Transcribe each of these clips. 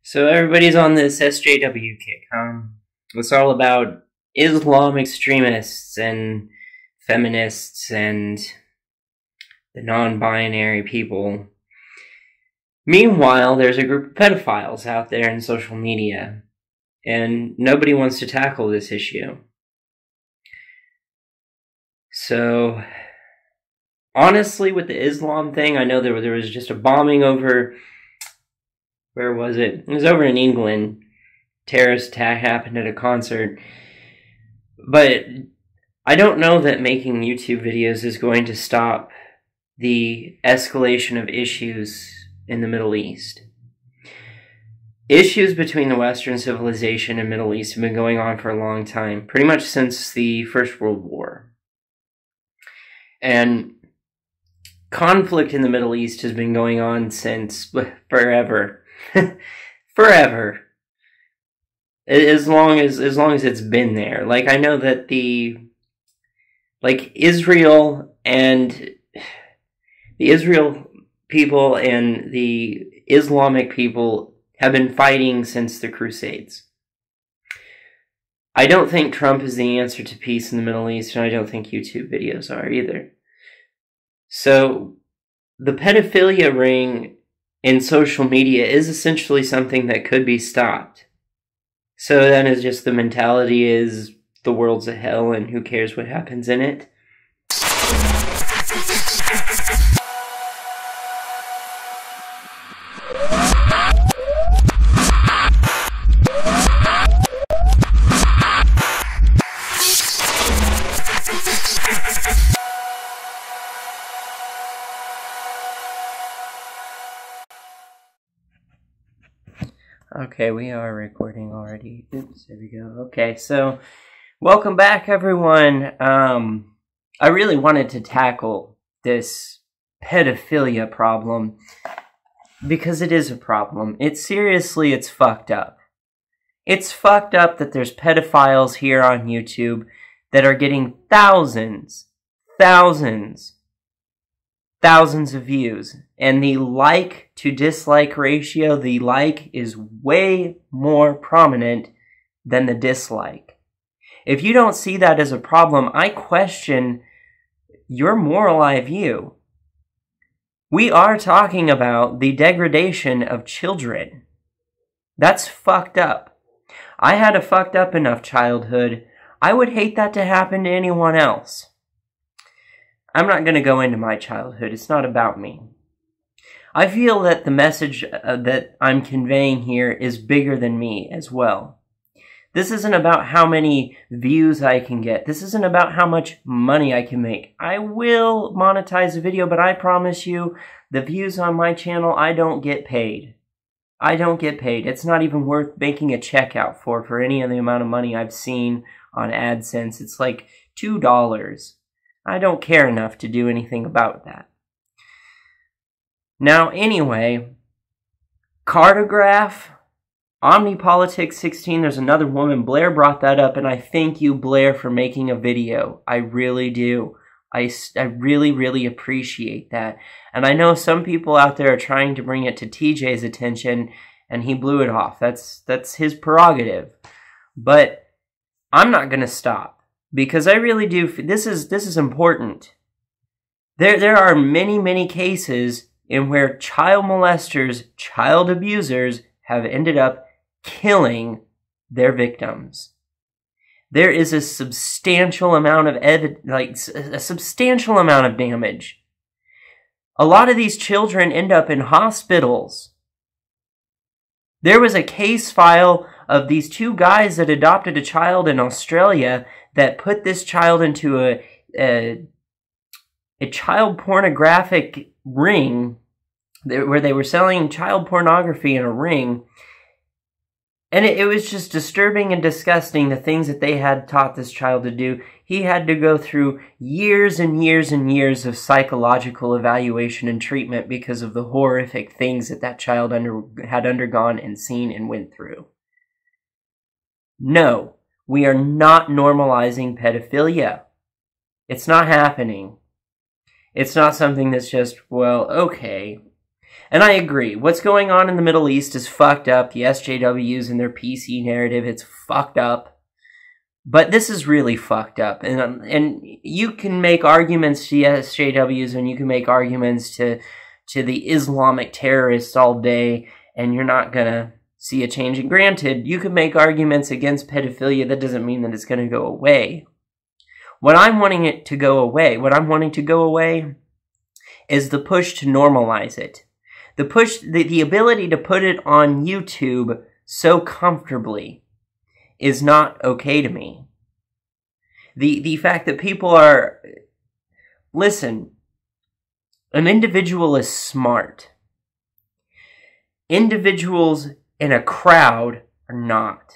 So everybody's on this SJW kick, huh? It's all about Islam extremists and feminists and the non-binary people. Meanwhile, there's a group of pedophiles out there in social media, and nobody wants to tackle this issue. So, honestly, with the Islam thing, I know there was just a bombing over... Where was it? It was over in England. Terrorist attack happened at a concert. But I don't know that making YouTube videos is going to stop the escalation of issues in the Middle East. Issues between the Western civilization and Middle East have been going on for a long time, pretty much since the First World War. And conflict in the Middle East has been going on since forever. Forever. As long as it's been there. Like, I know that Israel people and the Islamic people have been fighting since the Crusades. I don't think Trump is the answer to peace in the Middle East, and I don't think YouTube videos are either. So, the pedophilia ring in social media is essentially something that could be stopped. So then it's just the mentality is the world's a hell and who cares what happens in it. Okay, we are recording already. Oops, there we go. Okay, so welcome back, everyone. I really wanted to tackle this pedophilia problem because it is a problem. It's fucked up. It's fucked up that there's pedophiles here on YouTube that are getting thousands of views, and the like to dislike ratio, the like is way more prominent than the dislike. If you don't see that as a problem, I question your moral eye view. We are talking about the degradation of children. That's fucked up. I had a fucked up enough childhood. I would hate that to happen to anyone else. I'm not going to go into my childhood. It's not about me. I feel that the message that I'm conveying here is bigger than me as well. This isn't about how many views I can get. This isn't about how much money I can make. I will monetize a video, but I promise you, the views on my channel, I don't get paid. I don't get paid. It's not even worth making a check out for any of the amount of money I've seen on AdSense. It's like $2. I don't care enough to do anything about that. Now, anyway, Cartograph, Omnipolitics 16, there's another woman, Blaire brought that up, and I thank you, Blaire, for making a video. I really do. I really, really appreciate that. And I know some people out there are trying to bring it to TJ's attention, and he blew it off. That's his prerogative. But I'm not going to stop. Because I really do, this is important. There are many cases in where child molesters, child abusers have ended up killing their victims. There is a substantial amount of a substantial amount of damage. A lot of these children end up in hospitals. There was a case file of these two guys that adopted a child in Australia that put this child into a child pornographic ring where they were selling child pornography in a ring. And it was just disturbing and disgusting, the things that they had taught this child to do. He had to go through years and years and years of psychological evaluation and treatment because of the horrific things that child had undergone and seen and went through. No. We are not normalizing pedophilia. It's not happening. It's not something that's just, well, okay. And I agree. What's going on in the Middle East is fucked up. The SJWs and their PC narrative, it's fucked up. But this is really fucked up. And you can make arguments to the SJWs and you can make arguments to the Islamic terrorists all day, and you're not going to see a change. And granted, you can make arguments against pedophilia. That doesn't mean that it's going to go away. What I'm wanting to go away is the push to normalize it. The ability to put it on YouTube so comfortably is not okay to me. The fact that people are... Listen, an individual is smart. Individuals in a crowd are not.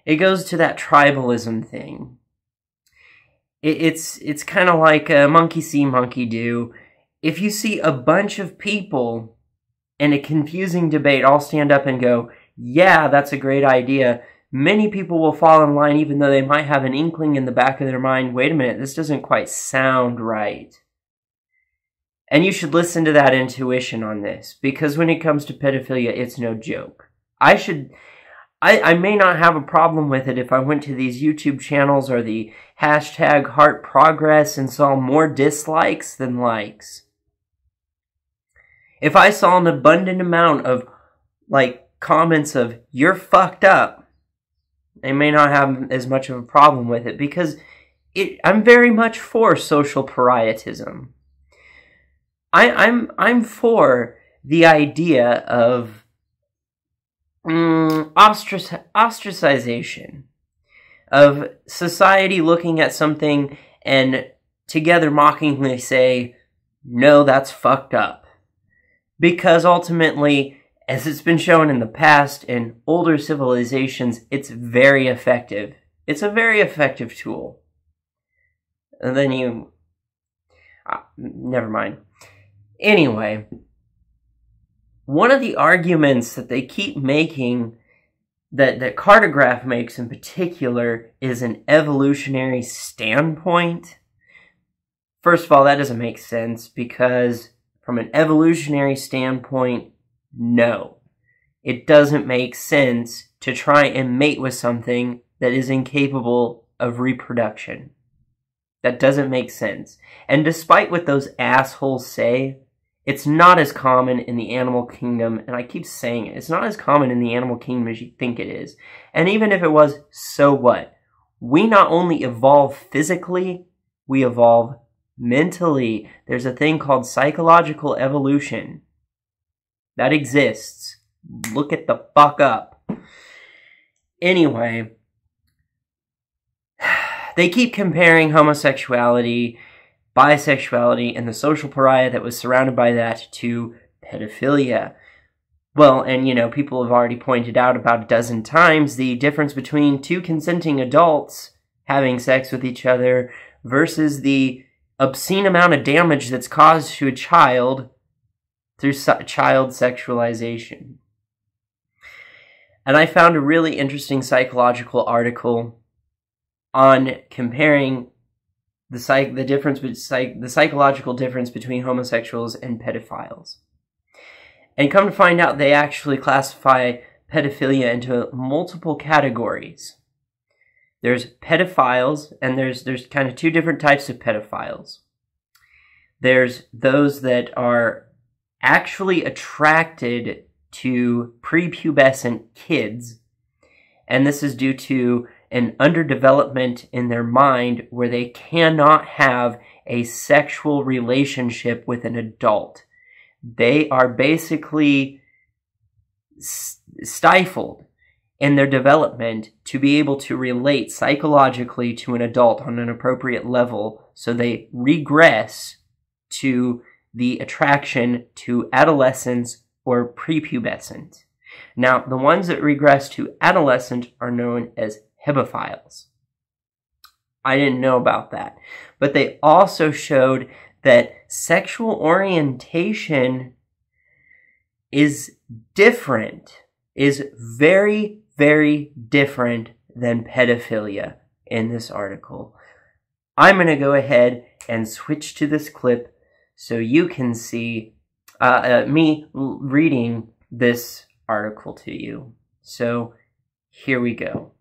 It goes to that tribalism thing. It's kind of like a monkey see, monkey do. If you see a bunch of people in a confusing debate all stand up and go, yeah, that's a great idea, many people will fall in line even though they might have an inkling in the back of their mind, wait a minute, this doesn't quite sound right. And you should listen to that intuition on this, because when it comes to pedophilia, it's no joke. I may not have a problem with it if I went to these YouTube channels or the hashtag heart progress and saw more dislikes than likes. If I saw an abundant amount of, like, comments of, you're fucked up, I may not have as much of a problem with it, because I'm very much for social parietism. I'm for the idea of ostracization, of society looking at something and together mockingly say, no, that's fucked up. Because ultimately, as it's been shown in the past in older civilizations, it's very effective. It's a very effective tool. And then never mind. Anyway, one of the arguments that they keep making, that Cartograph makes in particular, is an evolutionary standpoint. First of all, that doesn't make sense, because from an evolutionary standpoint, no. It doesn't make sense to try and mate with something that is incapable of reproduction. That doesn't make sense. And despite what those assholes say, it's not as common in the animal kingdom, and I keep saying it, it's not as common in the animal kingdom as you think it is. And even if it was, so what? We not only evolve physically, we evolve mentally. There's a thing called psychological evolution. That exists. Look it the fuck up. Anyway, they keep comparing homosexuality, bisexuality, and the social pariah that was surrounded by that to pedophilia. Well, and people have already pointed out about a dozen times the difference between two consenting adults having sex with each other versus the obscene amount of damage that's caused to a child through child sexualization. And I found a really interesting psychological article on comparing the psychological difference between homosexuals and pedophiles. And come to find out, they actually classify pedophilia into multiple categories. There's pedophiles, and there's kind of two different types of pedophiles. There's those that are actually attracted to prepubescent kids, and this is due to an underdevelopment in their mind where they cannot have a sexual relationship with an adult. They are basically stifled in their development to be able to relate psychologically to an adult on an appropriate level, so they regress to the attraction to adolescents or prepubescent. Now, the ones that regress to adolescent are known as hebephiles. I didn't know about that. But they also showed that sexual orientation is different, is very, very different than pedophilia in this article. I'm going to go ahead and switch to this clip so you can see me reading this article to you. So here we go.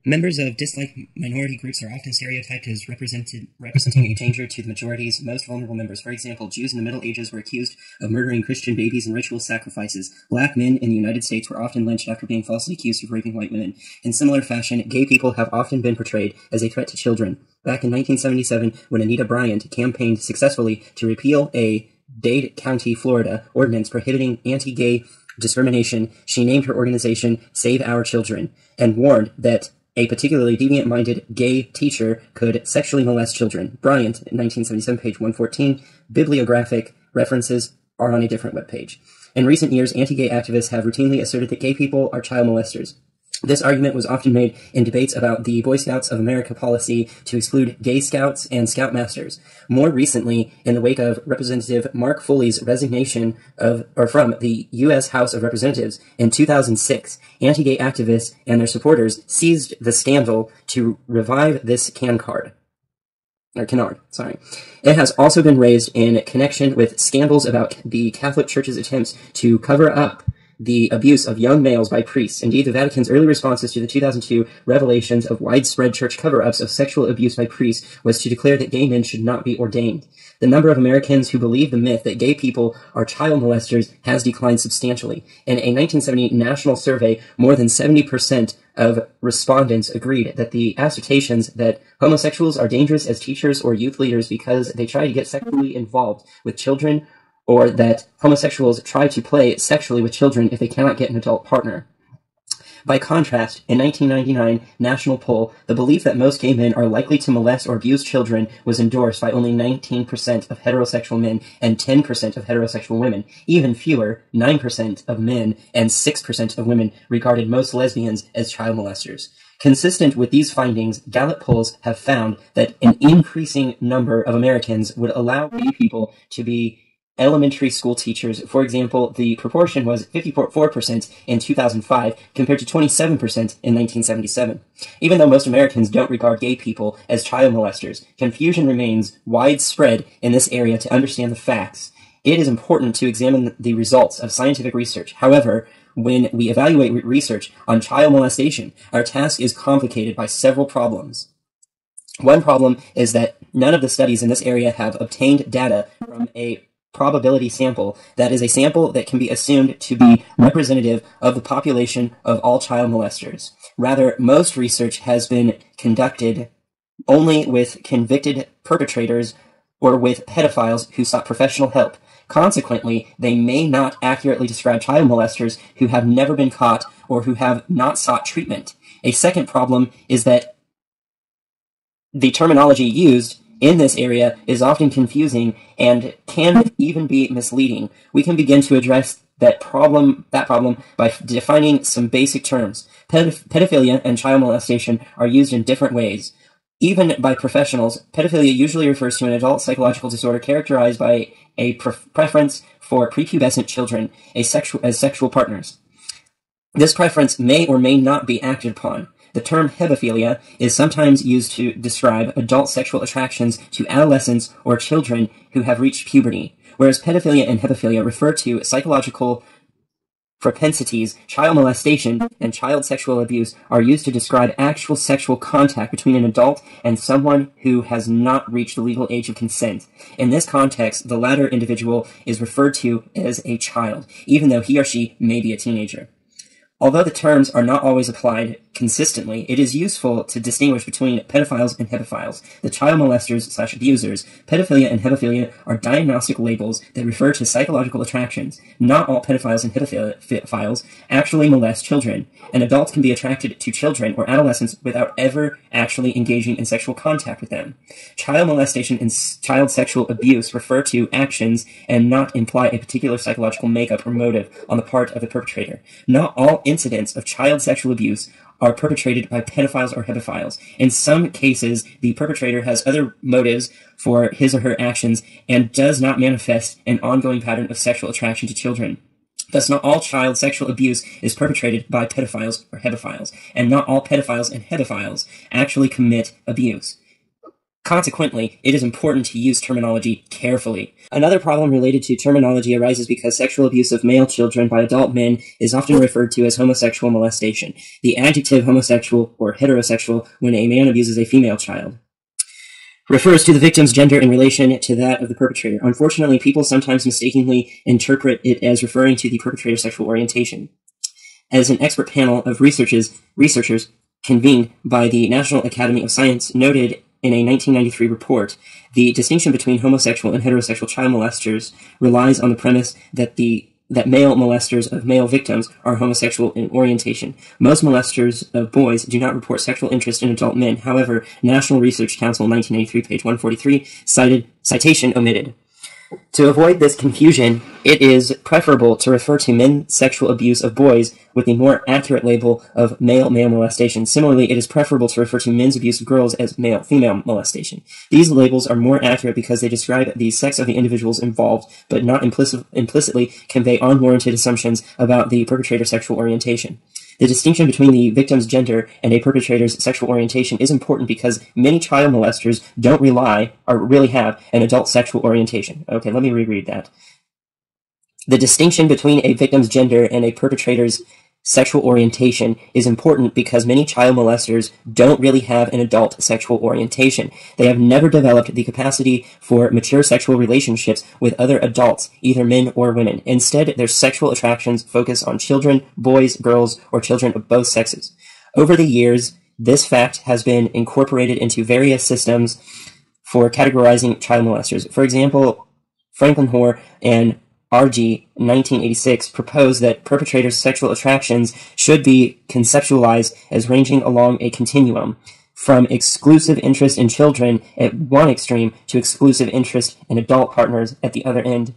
Members of disliked minority groups are often stereotyped as representing a danger to the majority's most vulnerable members. For example, Jews in the Middle Ages were accused of murdering Christian babies in ritual sacrifices. Black men in the United States were often lynched after being falsely accused of raping white women. In similar fashion, gay people have often been portrayed as a threat to children. Back in 1977, when Anita Bryant campaigned successfully to repeal a Dade County, Florida, ordinance prohibiting anti-gay discrimination, she named her organization Save Our Children and warned that a particularly deviant-minded gay teacher could sexually molest children. Bryant, 1977, page 114. Bibliographic references are on a different webpage. In recent years, anti-gay activists have routinely asserted that gay people are child molesters. This argument was often made in debates about the Boy Scouts of America policy to exclude gay scouts and scoutmasters. More recently, in the wake of Representative Mark Foley's resignation from the U.S. House of Representatives in 2006, anti-gay activists and their supporters seized the scandal to revive this canard. It has also been raised in connection with scandals about the Catholic Church's attempts to cover up the abuse of young males by priests. Indeed, the Vatican's early responses to the 2002 revelations of widespread church cover-ups of sexual abuse by priests was to declare that gay men should not be ordained. The number of Americans who believe the myth that gay people are child molesters has declined substantially. In a 1970 national survey, more than 70% of respondents agreed that the assertions that homosexuals are dangerous as teachers or youth leaders because they try to get sexually involved with children, or that homosexuals try to play sexually with children if they cannot get an adult partner. By contrast, in 1999 national poll, the belief that most gay men are likely to molest or abuse children was endorsed by only 19% of heterosexual men and 10% of heterosexual women. Even fewer, 9% of men and 6% of women regarded most lesbians as child molesters. Consistent with these findings, Gallup polls have found that an increasing number of Americans would allow gay people to be elementary school teachers. For example, the proportion was 54% in 2005 compared to 27% in 1977. Even though most Americans don't regard gay people as child molesters, confusion remains widespread in this area to understand the facts. It is important to examine the results of scientific research. However, when we evaluate research on child molestation, our task is complicated by several problems. One problem is that none of the studies in this area have obtained data from a probability sample, that is a sample that can be assumed to be representative of the population of all child molesters. Rather, most research has been conducted only with convicted perpetrators or with pedophiles who sought professional help. Consequently, they may not accurately describe child molesters who have never been caught or who have not sought treatment. A second problem is that the terminology used in this area is often confusing and can even be misleading. We can begin to address that problem by defining some basic terms. Pedophilia and child molestation are used in different ways. Even by professionals, pedophilia usually refers to an adult psychological disorder characterized by a preference for prepubescent children as sexual partners. This preference may or may not be acted upon. The term hebephilia is sometimes used to describe adult sexual attractions to adolescents or children who have reached puberty, whereas pedophilia and hebephilia refer to psychological propensities. Child molestation and child sexual abuse are used to describe actual sexual contact between an adult and someone who has not reached the legal age of consent. In this context, the latter individual is referred to as a child, even though he or she may be a teenager. Although the terms are not always applied consistently, it is useful to distinguish between pedophiles and hebephiles, the child molesters/abusers. Pedophilia and hebephilia are diagnostic labels that refer to psychological attractions. Not all pedophiles and hebephiles actually molest children, and adults can be attracted to children or adolescents without ever actually engaging in sexual contact with them. Child molestation and child sexual abuse refer to actions and not imply a particular psychological makeup or motive on the part of the perpetrator. Not all incidents of child sexual abuse are perpetrated by pedophiles or hebephiles. In some cases, the perpetrator has other motives for his or her actions and does not manifest an ongoing pattern of sexual attraction to children. Thus, not all child sexual abuse is perpetrated by pedophiles or hebephiles, and not all pedophiles and hebephiles actually commit abuse. Consequently, it is important to use terminology carefully. Another problem related to terminology arises because sexual abuse of male children by adult men is often referred to as homosexual molestation. The adjective homosexual or heterosexual when a man abuses a female child refers to the victim's gender in relation to that of the perpetrator. Unfortunately, people sometimes mistakenly interpret it as referring to the perpetrator's sexual orientation. As an expert panel of researchers convened by the National Academy of Science noted in a 1993 report, the distinction between homosexual and heterosexual child molesters relies on the premise that male molesters of male victims are homosexual in orientation. Most molesters of boys do not report sexual interest in adult men. However, National Research Council 1993, page 143, citation omitted. To avoid this confusion, it is preferable to refer to men's sexual abuse of boys with a more accurate label of male-male molestation. Similarly, it is preferable to refer to men's abuse of girls as male-female molestation. These labels are more accurate because they describe the sex of the individuals involved, but not implicitly convey unwarranted assumptions about the perpetrator's sexual orientation. The distinction between the victim's gender and a perpetrator's sexual orientation is important because many child molesters don't really have an adult sexual orientation. Okay, let me reread that. The distinction between a victim's gender and a perpetrator's sexual orientation is important because many child molesters don't really have an adult sexual orientation. They have never developed the capacity for mature sexual relationships with other adults, either men or women. Instead, their sexual attractions focus on children, boys, girls, or children of both sexes. Over the years, this fact has been incorporated into various systems for categorizing child molesters. For example, Franklin Hoare and R.G. 1986 proposed that perpetrators' sexual attractions should be conceptualized as ranging along a continuum, from exclusive interest in children at one extreme to exclusive interest in adult partners at the other end.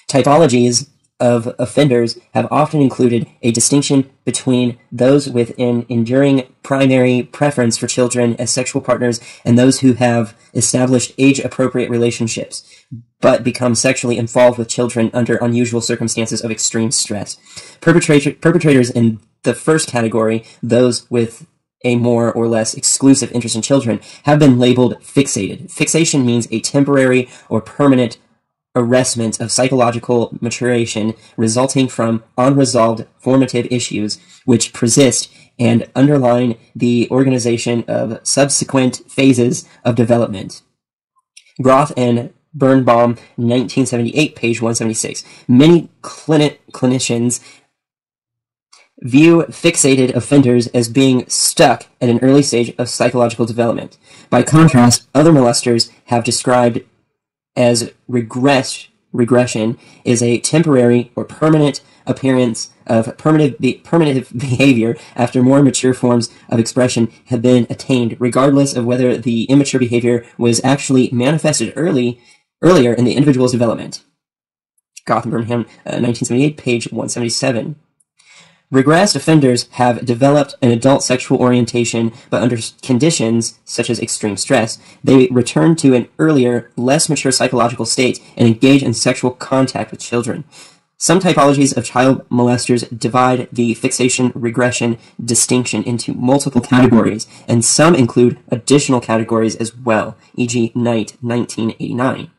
Typologies of offenders have often included a distinction between those with an enduring primary preference for children as sexual partners and those who have established age-appropriate relationships, but become sexually involved with children under unusual circumstances of extreme stress. Perpetrators in the first category, those with a more or less exclusive interest in children, have been labeled fixated. Fixation means a temporary or permanent arrestment of psychological maturation resulting from unresolved formative issues which persist and underline the organization of subsequent phases of development. Groth and Birnbaum, 1978, page 176. Many clinicians view fixated offenders as being stuck at an early stage of psychological development. By contrast, other molesters have described as regression is a temporary or permanent appearance of permanent behavior after more mature forms of expression have been attained, regardless of whether the immature behavior was actually manifested earlier in the individual's development. Goth and Burnham, 1978, page 177. Regressed offenders have developed an adult sexual orientation, but under conditions such as extreme stress, they return to an earlier, less mature psychological state and engage in sexual contact with children. Some typologies of child molesters divide the fixation-regression distinction into multiple categories, and some include additional categories as well, e.g. Knight, 1989.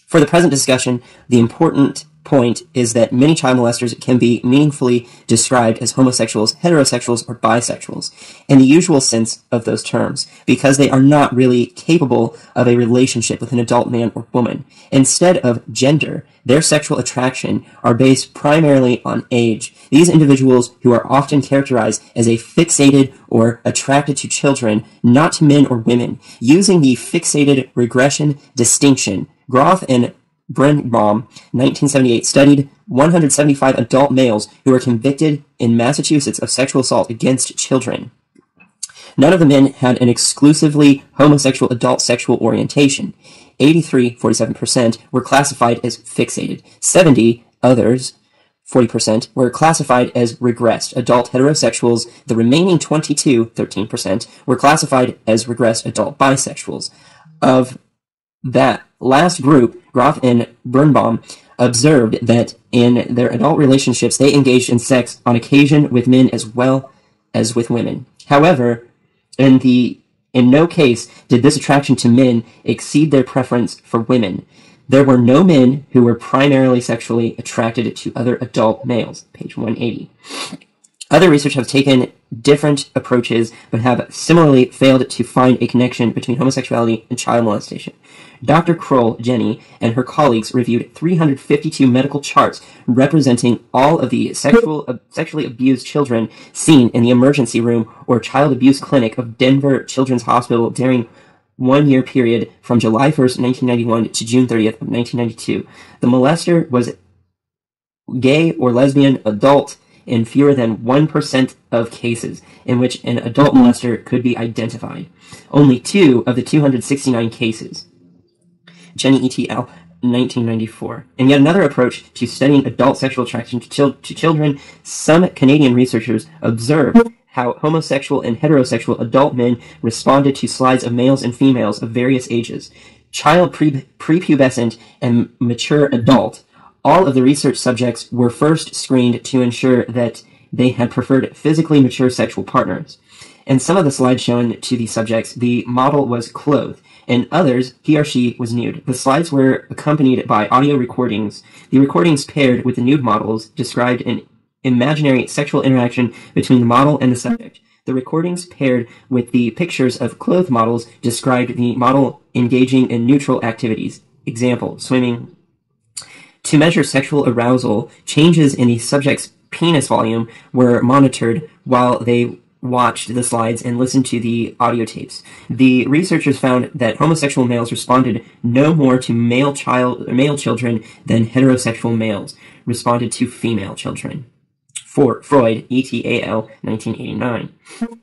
For the present discussion, the important point is that many child molesters can be meaningfully described as homosexuals, heterosexuals, or bisexuals, in the usual sense of those terms, because they are not really capable of a relationship with an adult man or woman. Instead of gender, their sexual attraction are based primarily on age. These individuals, who are often characterized as a fixated or attracted to children, not to men or women, using the fixated regression distinction, Groth and Birnbaum, 1978, studied 175 adult males who were convicted in Massachusetts of sexual assault against children. None of the men had an exclusively homosexual adult sexual orientation. 47%, were classified as fixated. 70 others, 40%, were classified as regressed adult heterosexuals. The remaining 13%, were classified as regressed adult bisexuals. Of that last group, Groth and Birnbaum observed that in their adult relationships they engaged in sex on occasion with men as well as with women. However, in the In no case did this attraction to men exceed their preference for women. There were no men who were primarily sexually attracted to other adult males. Page 180. Other research has taken different approaches, but have similarly failed to find a connection between homosexuality and child molestation. Dr. Kroll, Jenny, and her colleagues reviewed 352 medical charts representing all of the sexually abused children seen in the emergency room or child abuse clinic of Denver Children's Hospital during 1 year period from July 1st, 1991 to June 30th of 1992. The molester was gay or lesbian adult in fewer than 1% of cases in which an adult molester could be identified. Only 2 of the 269 cases. Jenny et al., 1994. In yet another approach to studying adult sexual attraction to children, some Canadian researchers observed how homosexual and heterosexual adult men responded to slides of males and females of various ages. Child, prepubescent, and mature adult. All of the research subjects were first screened to ensure that they had preferred physically mature sexual partners. In some of the slides shown to these subjects, the model was clothed. In others, he or she was nude. The slides were accompanied by audio recordings. The recordings paired with the nude models described an imaginary sexual interaction between the model and the subject. The recordings paired with the pictures of clothed models described the model engaging in neutral activities. Example, swimming. To measure sexual arousal, changes in the subject's penis volume were monitored while they watched the slides and listened to the audio tapes. The researchers found that homosexual males responded no more to male children than heterosexual males responded to female children. For Freud, et al., 1989.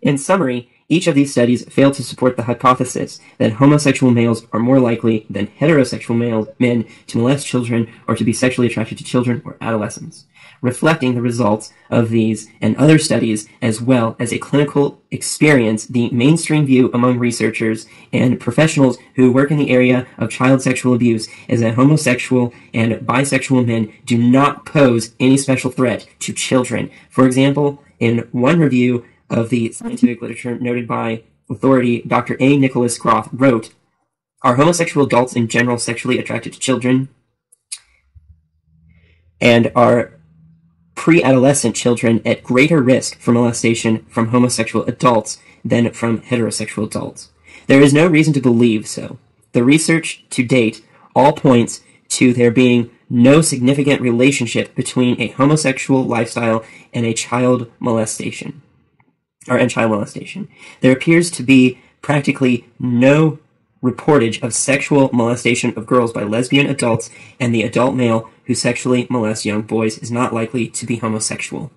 In summary, each of these studies failed to support the hypothesis that homosexual males are more likely than heterosexual men to molest children or to be sexually attracted to children or adolescents, reflecting the results of these and other studies as well as a clinical experience. The mainstream view among researchers and professionals who work in the area of child sexual abuse is that homosexual and bisexual men do not pose any special threat to children. For example, in one review of the scientific literature noted by authority Dr. A. Nicholas Croft wrote, "Are homosexual adults in general sexually attracted to children? And are pre-adolescent children at greater risk for molestation from homosexual adults than from heterosexual adults? There is no reason to believe so. The research to date all points to there being no significant relationship between a homosexual lifestyle and child molestation. There appears to be practically no reportage of sexual molestation of girls by lesbian adults, and the adult male who sexually molests young boys is not likely to be homosexual."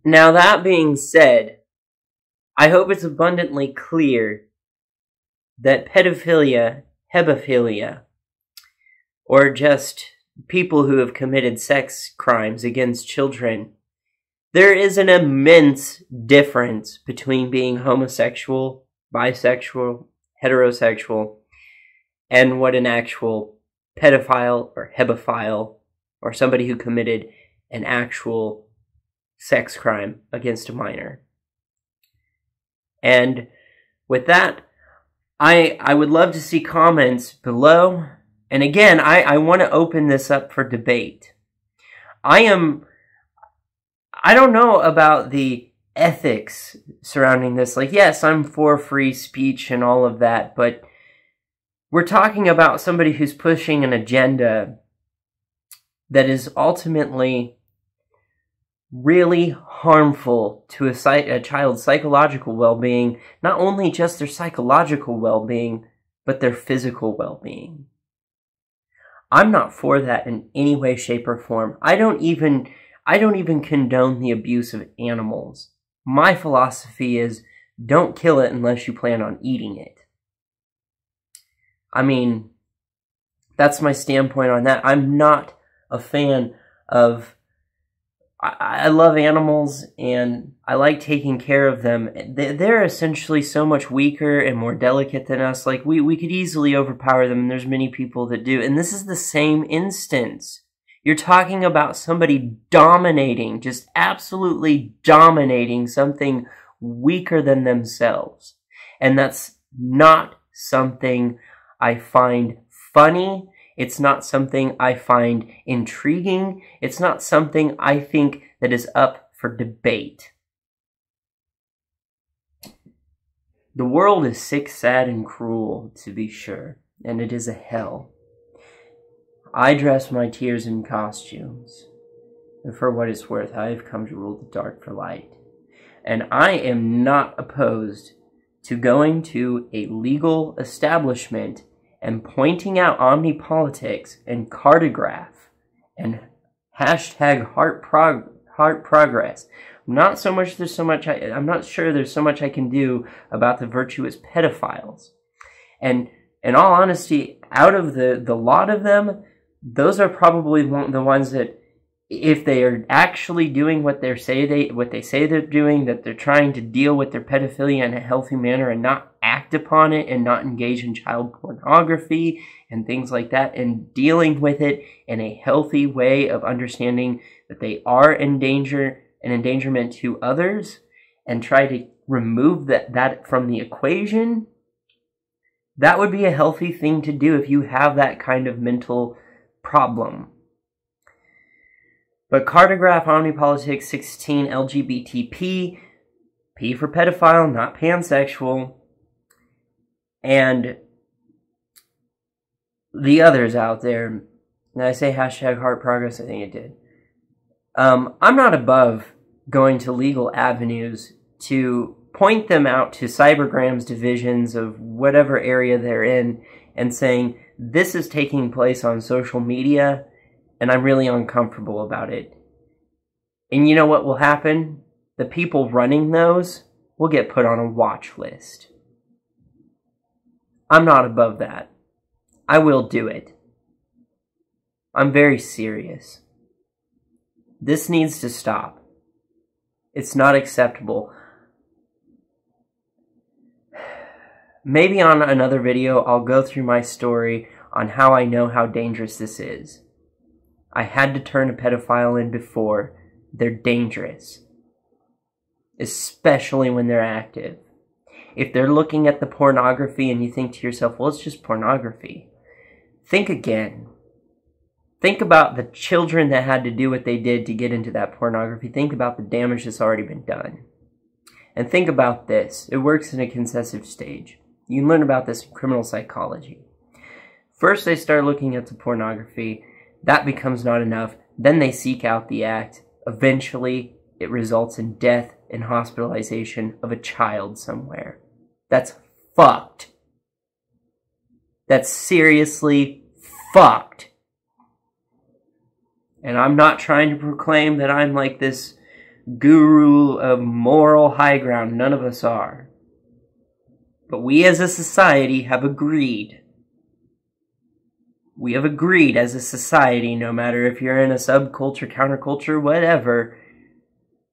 Now, that being said, I hope it's abundantly clear that pedophilia, hebephilia, or just people who have committed sex crimes against children, there is an immense difference between being homosexual, bisexual, heterosexual, and what an actual pedophile or hebephile or somebody who committed an actual sex crime against a minor. And with that, I would love to see comments below. And again, I want to open this up for debate. I don't know about the ethics surrounding this. Like, yes, I'm for free speech and all of that, but we're talking about somebody who's pushing an agenda that is ultimately really harmful to a child's psychological well-being, not only just their psychological well-being, but their physical well-being. I'm not for that in any way, shape, or form. I don't even condone the abuse of animals. My philosophy is, don't kill it unless you plan on eating it. I mean, that's my standpoint on that. I'm not a fan of... I love animals, and I like taking care of them. They're essentially so much weaker and more delicate than us. Like, we could easily overpower them, and there's many people that do. And this is the same instance. You're talking about somebody dominating, just absolutely dominating something weaker than themselves. And that's not something I find funny. It's not something I find intriguing. It's not something I think that is up for debate. The world is sick, sad, and cruel, to be sure, and it is a hell. I dress my tears in costumes, and for what it's worth, I have come to rule the dark for light. And I am not opposed to going to a legal establishment and pointing out omnipolitics and cartograph and hashtag heart progress. I'm not sure there's so much I can do about the virtuous pedophiles. And in all honesty, out of the lot of them, those are probably the ones that, if they are actually doing what they say they're doing, that they're trying to deal with their pedophilia in a healthy manner and not act upon it and not engage in child pornography and things like that, and dealing with it in a healthy way of understanding that they are an endangerment to others, and try to remove that from the equation, that would be a healthy thing to do if you have that kind of mental problem. But cartograph, omnipolitics, 16, LGBTP, P for pedophile, not pansexual, and the others out there. Did I say hashtag heart progress? I think it did. I'm not above going to legal avenues to point them out to cybergrams divisions of whatever area they're in and saying, this is taking place on social media, and I'm really uncomfortable about it. And you know what will happen? The people running those will get put on a watch list. I'm not above that. I will do it. I'm very serious. This needs to stop. It's not acceptable. Maybe on another video, I'll go through my story on how I know how dangerous this is. I had to turn a pedophile in before. They're dangerous. Especially when they're active. If they're looking at the pornography and you think to yourself, well, it's just pornography. Think again. Think about the children that had to do what they did to get into that pornography. Think about the damage that's already been done. And think about this. It works in a concessive stage. You can learn about this in criminal psychology. First, they start looking at the pornography. That becomes not enough. Then they seek out the act. Eventually, it results in death and hospitalization of a child somewhere. That's fucked. That's seriously fucked. And I'm not trying to proclaim that I'm like this guru of moral high ground. None of us are. But we as a society have agreed. We have agreed as a society, no matter if you're in a subculture, counterculture, whatever,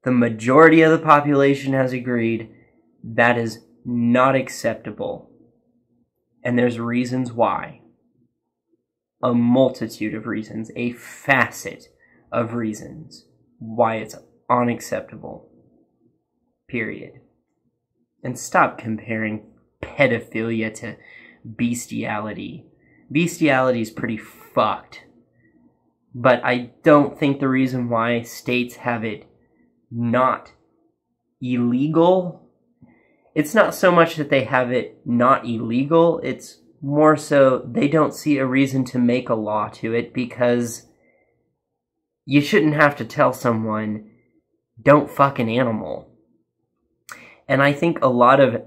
the majority of the population has agreed that is not acceptable. And there's reasons why. A multitude of reasons, a facet of reasons why it's unacceptable. Period. And stop comparing pedophilia to bestiality. Bestiality is pretty fucked. But I don't think the reason why states have it not illegal, it's not so much that they have it not illegal, it's more so they don't see a reason to make a law to it, because you shouldn't have to tell someone, don't fuck an animal. And I think a lot of,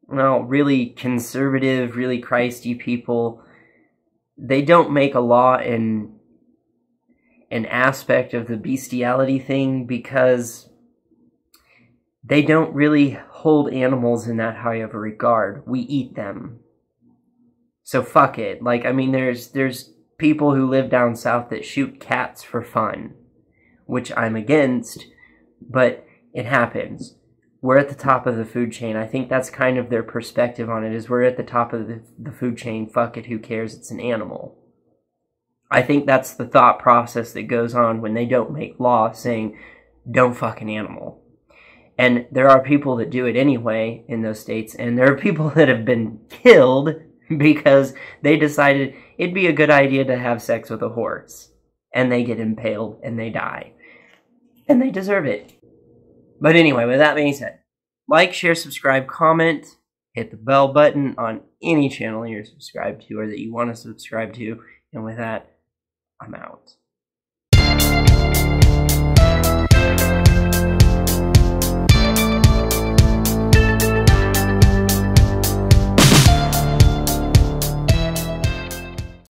well, really conservative, really Christy people, they don't make a law in an aspect of the bestiality thing because they don't really hold animals in that high of a regard. We eat them. So fuck it. Like, I mean, there's people who live down south that shoot cats for fun, which I'm against, but it happens. We're at the top of the food chain. I think that's kind of their perspective on it, is we're at the top of the food chain. Fuck it, who cares? It's an animal. I think that's the thought process that goes on when they don't make law saying, don't fuck an animal. And there are people that do it anyway in those states, and there are people that have been killed because they decided it'd be a good idea to have sex with a horse. And they get impaled, and they die. And they deserve it. But anyway, with that being said, like, share, subscribe, comment, hit the bell button on any channel you're subscribed to or that you want to subscribe to. And with that, I'm out.